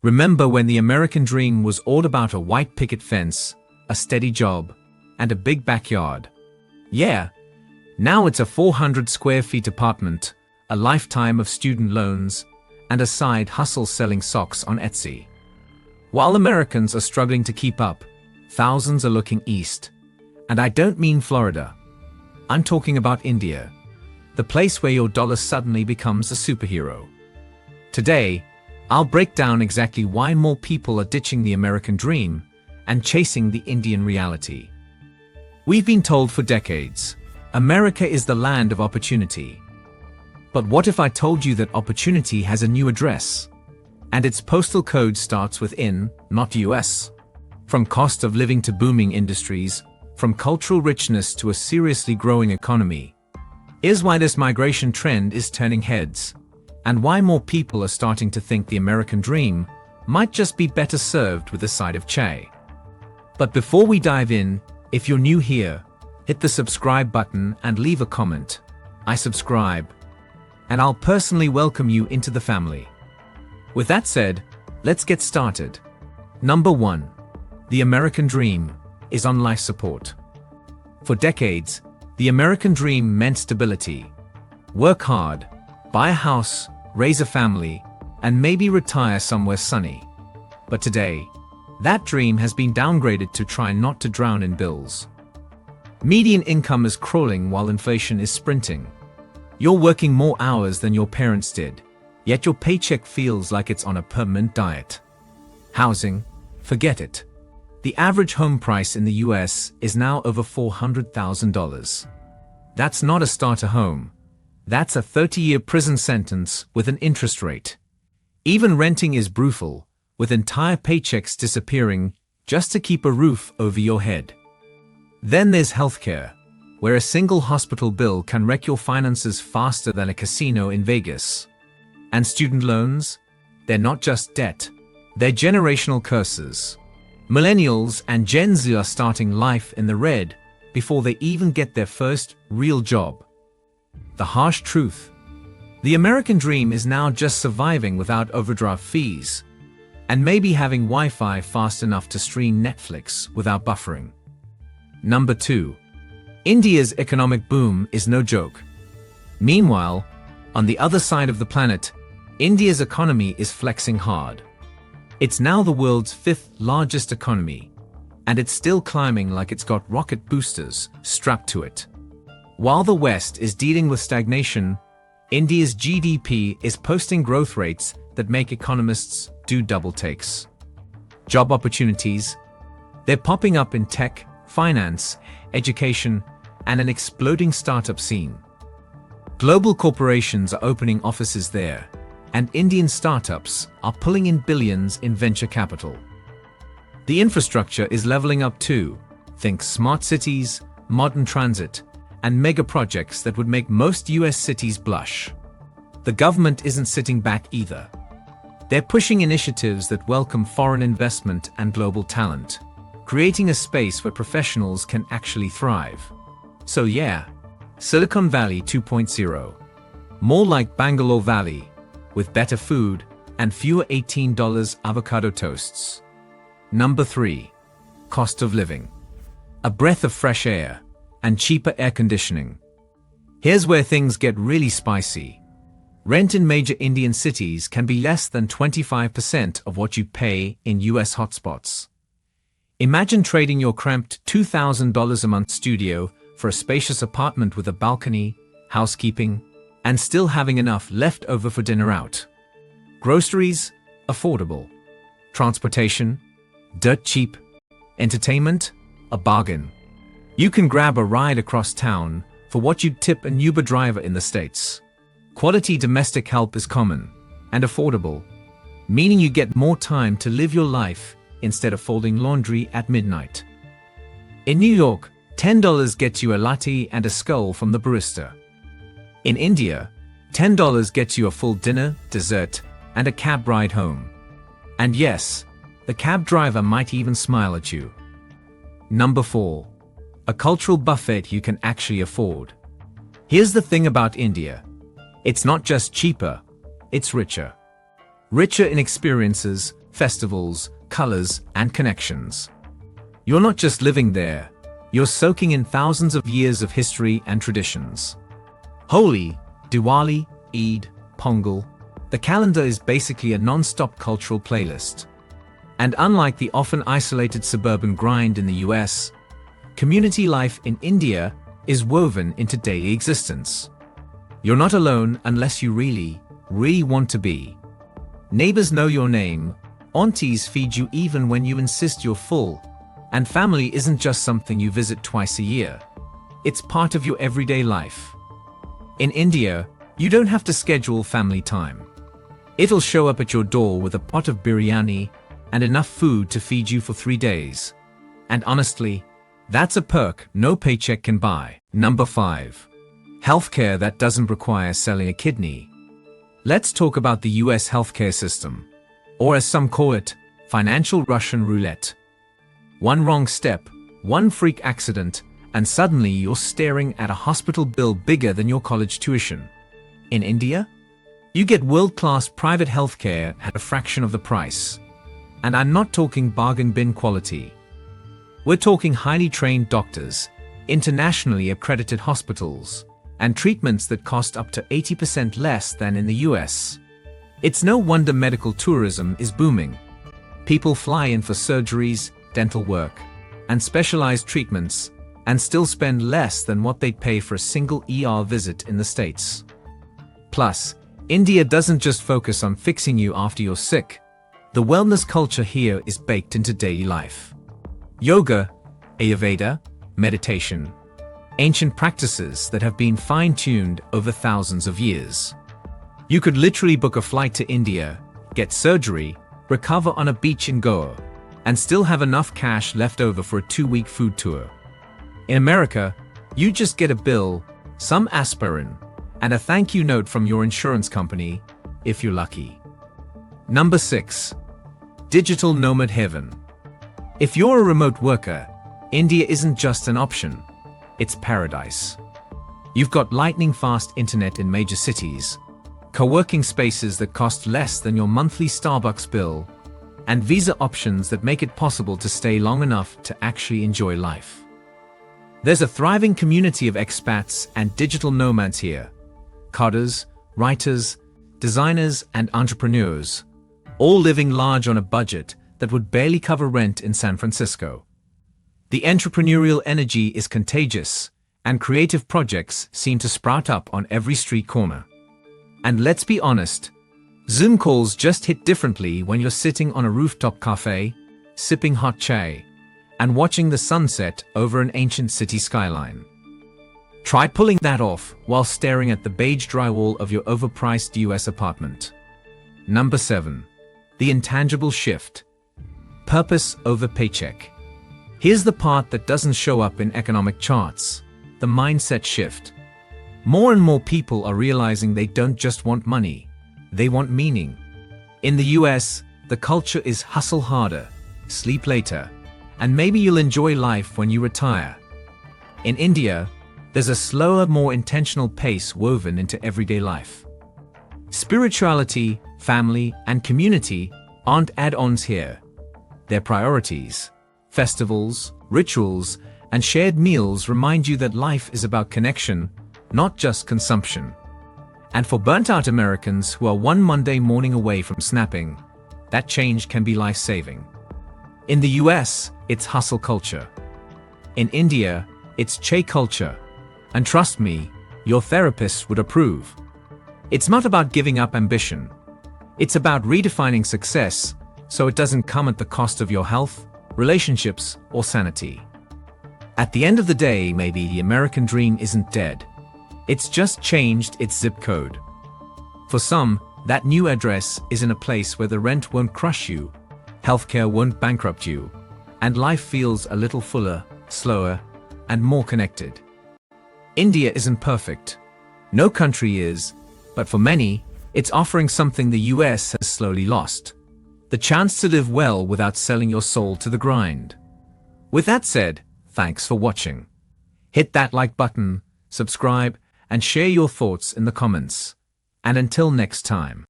Remember when the American dream was all about a white picket fence, a steady job, and a big backyard? Yeah, now it's a 400 square feet apartment, a lifetime of student loans, and a side hustle selling socks on Etsy. While Americans are struggling to keep up, thousands are looking east. And I don't mean Florida. I'm talking about India, the place where your dollar suddenly becomes a superhero. Today, I'll break down exactly why more people are ditching the American dream and chasing the Indian reality. We've been told for decades, America is the land of opportunity. But what if I told you that opportunity has a new address? And its postal code starts with in, not US. From cost of living to booming industries, from cultural richness to a seriously growing economy. Here's why this migration trend is turning heads, and why more people are starting to think the American dream might just be better served with a side of chai. But before we dive in, if you're new here, hit the subscribe button and leave a comment. I subscribe, and I'll personally welcome you into the family. With that said, let's get started. Number 1. The American dream is on life support. For decades, the American dream meant stability. Work hard, buy a house, raise a family, and maybe retire somewhere sunny. But today, that dream has been downgraded to try not to drown in bills. Median income is crawling while inflation is sprinting. You're working more hours than your parents did, yet your paycheck feels like it's on a permanent diet. Housing, forget it. The average home price in the US is now over $400,000. That's not a starter home. That's a 30-year prison sentence with an interest rate. Even renting is brutal, with entire paychecks disappearing just to keep a roof over your head. Then there's healthcare, where a single hospital bill can wreck your finances faster than a casino in Vegas. And student loans? They're not just debt, they're generational curses. Millennials and Gen Z are starting life in the red before they even get their first real job. The harsh truth: the American dream is now just surviving without overdraft fees, and maybe having Wi-Fi fast enough to stream Netflix without buffering. Number 2. India's economic boom is no joke. Meanwhile, on the other side of the planet, India's economy is flexing hard. It's now the world's 5th largest economy, and it's still climbing like it's got rocket boosters strapped to it. While the West is dealing with stagnation, India's GDP is posting growth rates that make economists do double takes. Job opportunities? They're popping up in tech, finance, education, and an exploding startup scene. Global corporations are opening offices there, and Indian startups are pulling in billions in venture capital. The infrastructure is leveling up too. Think smart cities, modern transit, and mega projects that would make most US cities blush. The government isn't sitting back either. They're pushing initiatives that welcome foreign investment and global talent, creating a space where professionals can actually thrive. So yeah, Silicon Valley 2.0. More like Bangalore Valley, with better food and fewer $18 avocado toasts. Number 3. Cost of living. A breath of fresh air and cheaper air conditioning. Here's where things get really spicy. Rent in major Indian cities can be less than 25% of what you pay in US hotspots. Imagine trading your cramped $2,000 a month studio for a spacious apartment with a balcony, housekeeping, and still having enough left over for dinner out. Groceries? Affordable. Transportation? Dirt cheap. Entertainment? A bargain. You can grab a ride across town for what you'd tip an Uber driver in the States. Quality domestic help is common and affordable, meaning you get more time to live your life instead of folding laundry at midnight. In New York, $10 gets you a latte and a skull from the barista. In India, $10 gets you a full dinner, dessert, and a cab ride home. And yes, the cab driver might even smile at you. Number 4. A cultural buffet you can actually afford. Here's the thing about India. It's not just cheaper, it's richer. Richer in experiences, festivals, colors, and connections. You're not just living there, you're soaking in thousands of years of history and traditions. Holi, Diwali, Eid, Pongal, the calendar is basically a non-stop cultural playlist. And unlike the often isolated suburban grind in the US, community life in India is woven into daily existence. You're not alone unless you really want to be. Neighbors know your name, aunties feed you even when you insist you're full, and family isn't just something you visit twice a year. It's part of your everyday life. In India, you don't have to schedule family time. It'll show up at your door with a pot of biryani and enough food to feed you for 3 days. And honestly, that's a perk no paycheck can buy. Number 5. Healthcare that doesn't require selling a kidney. Let's talk about the US healthcare system, or as some call it, financial Russian roulette. One wrong step, one freak accident, and suddenly you're staring at a hospital bill bigger than your college tuition. In India, you get world-class private healthcare at a fraction of the price. And I'm not talking bargain bin quality. We're talking highly trained doctors, internationally accredited hospitals, and treatments that cost up to 80% less than in the US. It's no wonder medical tourism is booming. People fly in for surgeries, dental work, and specialized treatments, and still spend less than what they'd pay for a single ER visit in the States. Plus, India doesn't just focus on fixing you after you're sick. The wellness culture here is baked into daily life. Yoga, Ayurveda, meditation, ancient practices that have been fine-tuned over thousands of years. You could literally book a flight to India, get surgery, recover on a beach in Goa, and still have enough cash left over for a 2-week food tour. In America, you just get a bill, some aspirin, and a thank you note from your insurance company, if you're lucky. Number 6. Digital nomad heaven. If you're a remote worker, India isn't just an option, it's paradise. You've got lightning-fast internet in major cities, co-working spaces that cost less than your monthly Starbucks bill, and visa options that make it possible to stay long enough to actually enjoy life. There's a thriving community of expats and digital nomads here. Coders, writers, designers, and entrepreneurs, all living large on a budget that would barely cover rent in San Francisco. The entrepreneurial energy is contagious, and creative projects seem to sprout up on every street corner. And let's be honest, Zoom calls just hit differently when you're sitting on a rooftop cafe, sipping hot chai, and watching the sunset over an ancient city skyline. Try pulling that off while staring at the beige drywall of your overpriced US apartment. Number 7. The intangible shift. Purpose over paycheck. Here's the part that doesn't show up in economic charts: the mindset shift. More and more people are realizing they don't just want money, they want meaning. In the US, the culture is hustle harder, sleep later, and maybe you'll enjoy life when you retire. In India, there's a slower, more intentional pace woven into everyday life. Spirituality, family, and community aren't add-ons here. They're priorities. Festivals, rituals, and shared meals remind you that life is about connection, not just consumption. And for burnt-out Americans who are one Monday morning away from snapping, that change can be life-saving. In the US, it's hustle culture. In India, it's chai culture. And trust me, your therapist would approve. It's not about giving up ambition. It's about redefining success so it doesn't come at the cost of your health, relationships, or sanity. At the end of the day, maybe the American dream isn't dead. It's just changed its zip code. For some, that new address is in a place where the rent won't crush you, healthcare won't bankrupt you, and life feels a little fuller, slower, and more connected. India isn't perfect. No country is, but for many, it's offering something the US has slowly lost: the chance to live well without selling your soul to the grind. With that said, thanks for watching. Hit that like button, subscribe, and share your thoughts in the comments. And until next time.